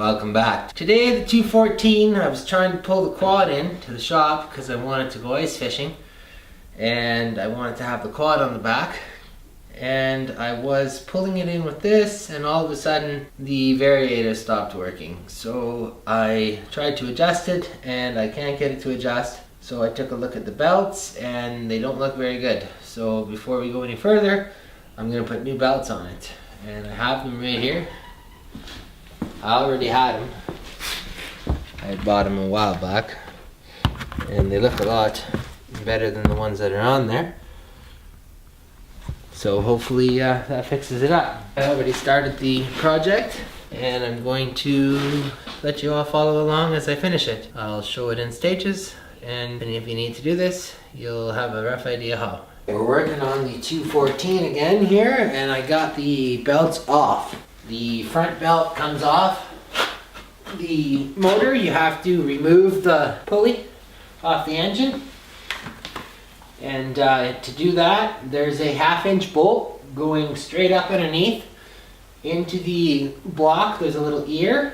welcome back. Today the 214, I was trying to pull the quad in to the shop because I wanted to go ice fishing and I wanted to have the quad on the back, and I was pulling it in with this and all of a sudden the variator stopped working. So I tried to adjust it and I can't get it to adjust. So I took a look at the belts and they don't look very good. So before we go any further, I'm going to put new belts on it. And I have them right here. I already had them. I had bought them a while back. And they look a lot better than the ones that are on there. So hopefully that fixes it up. I already started the project and I'm going to let you all follow along as I finish it. I'll show it in stages, and if you need to do this, you'll have a rough idea how. We're working on the 214 again here, and I got the belts off. The front belt comes off. The motor, you have to remove the pulley off the engine. And to do that, there's a 1/2-inch bolt going straight up underneath into the block. There's a little ear.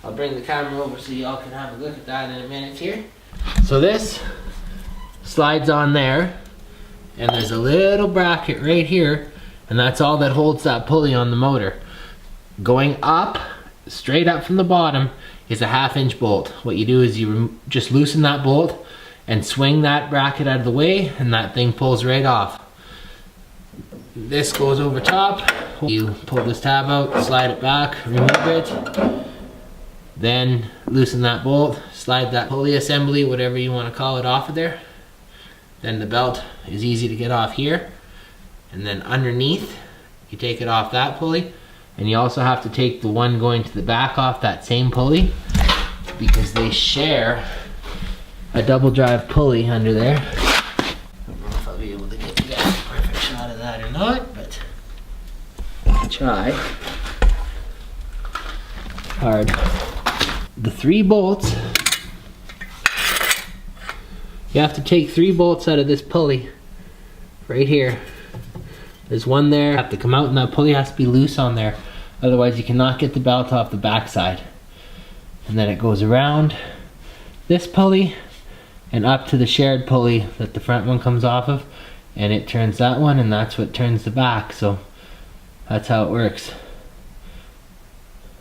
I'll bring the camera over so y'all can have a look at that in a minute here. So this slides on there, and there's a little bracket right here, and that's all that holds that pulley on the motor. Going up, straight up from the bottom, is a 1/2-inch bolt. What you do is you just loosen that bolt and swing that bracket out of the way, and that thing pulls right off. This goes over top. You pull this tab out, slide it back, remove it, then loosen that bolt, slide that pulley assembly, whatever you want to call it, off of there. Then the belt is easy to get off here, and then underneath you take it off that pulley, and you also have to take the one going to the back off that same pulley because they share a double drive pulley under there. I don't know if I'll be able to get you guys a perfect shot of that or not, but I'll try. Hard. The 3 bolts, you have to take 3 bolts out of this pulley right here. There's one there, you have to come out, and that pulley has to be loose on there, otherwise you cannot get the belt off the back side. And then it goes around this pulley and up to the shared pulley that the front one comes off of, and it turns that one, and that's what turns the back. So that's how it works.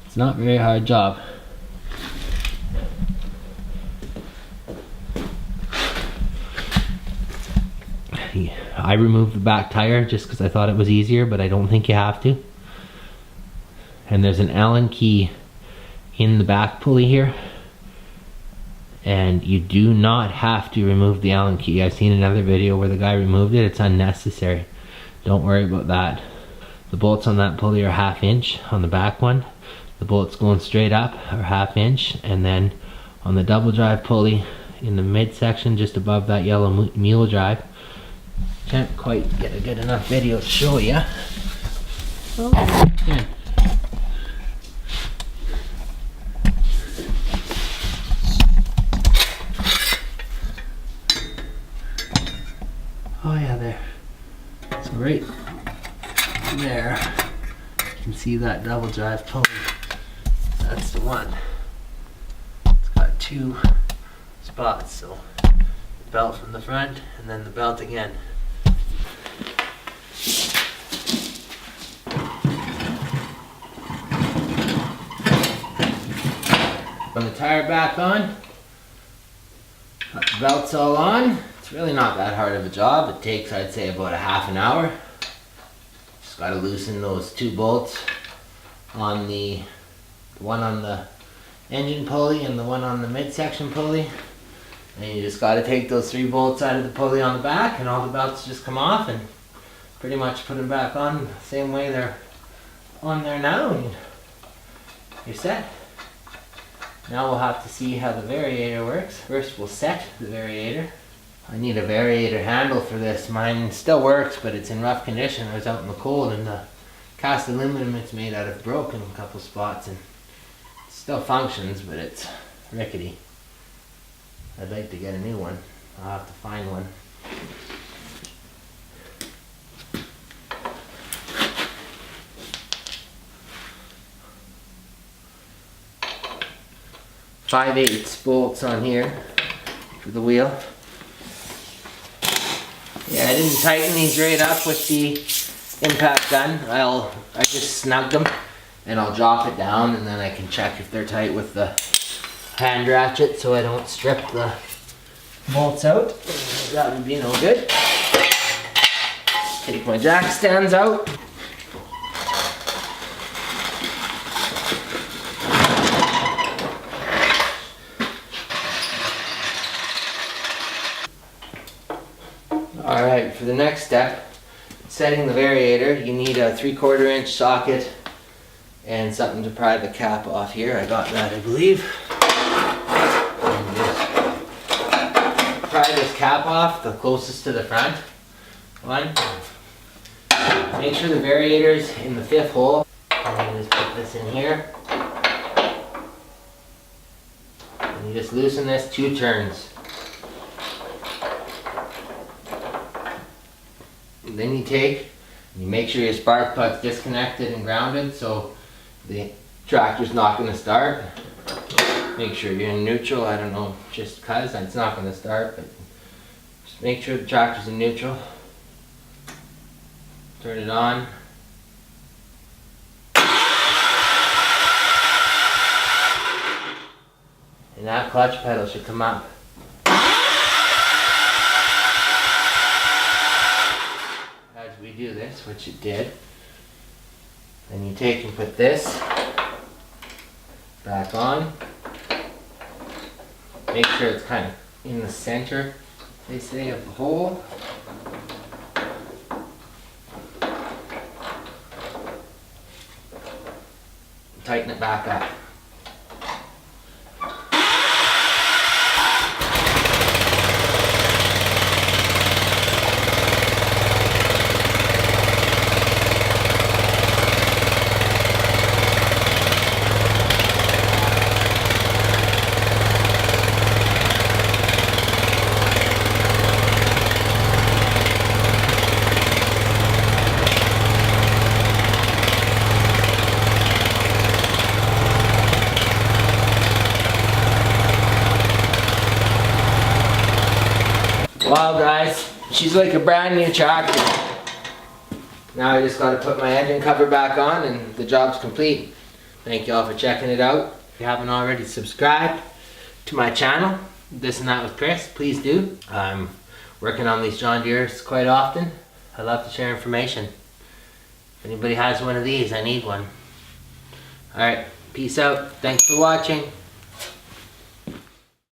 It's not a very hard job. I removed the back tire just because I thought it was easier, but I don't think you have to. And there's an Allen key in the back pulley here, and you do not have to remove the Allen key. I've seen another video where the guy removed it. It's unnecessary. Don't worry about that. The bolts on that pulley are 1/2-inch on the back one. The bolts going straight up are 1/2-inch, and then on the double drive pulley in the midsection just above that yellow mule drive, can't quite get a good enough video to show you. Oh, yeah. Oh yeah, there. So right there, you can see that double drive pulley. That's the one. It's got 2 spots, so the belt from the front and then the belt again. Put the tire back on, got the belts all on. It's really not that hard of a job. It takes, I'd say, about a 1/2 hour. Just got to loosen those 2 bolts on the one on the engine pulley and the one on the midsection pulley. And you just got to take those 3 bolts out of the pulley on the back, and all the belts just come off, and pretty much put them back on the same way they're on there now, and you're set. Now we'll have to see how the variator works. First we'll set the variator. I need a variator handle for this. Mine still works, but it's in rough condition. I was out in the cold, and the cast aluminum it's made out of broke in a couple spots, and it still functions, but it's rickety. I'd like to get a new one. I'll have to find one. 5/8 bolts on here for the wheel. Yeah, I didn't tighten these right up with the impact gun. I just snugged them and I'll drop it down, and then I can check if they're tight with the hand ratchet so I don't strip the bolts out. That would be no good. Take my jack stands out. Alright, for the next step, setting the variator, you need a 3/4 inch socket and something to pry the cap off here. I got that, I believe. And just pry this cap off, the closest to the front one. Make sure the variator's in the 5th hole. And then just put this in here. And you just loosen this 2 turns. And then you make sure your spark plug's disconnected and grounded so the tractor's not going to start. Make sure you're in neutral. I don't know, just cause it's not going to start, but just make sure the tractor's in neutral. Turn it on. And that clutch pedal should come up. As we do this, which it did, then you take and put this back on. Make sure it's kind of in the center, they say, of the hole. Tighten it back up. Wow guys, she's like a brand new tractor. Now I just got to put my engine cover back on and the job's complete. Thank you all for checking it out. If you haven't already subscribed to my channel, This and That with Chris, please do. I'm working on these John Deeres quite often. I love to share information. If anybody has one of these, I need one. Alright, peace out. Thanks for watching.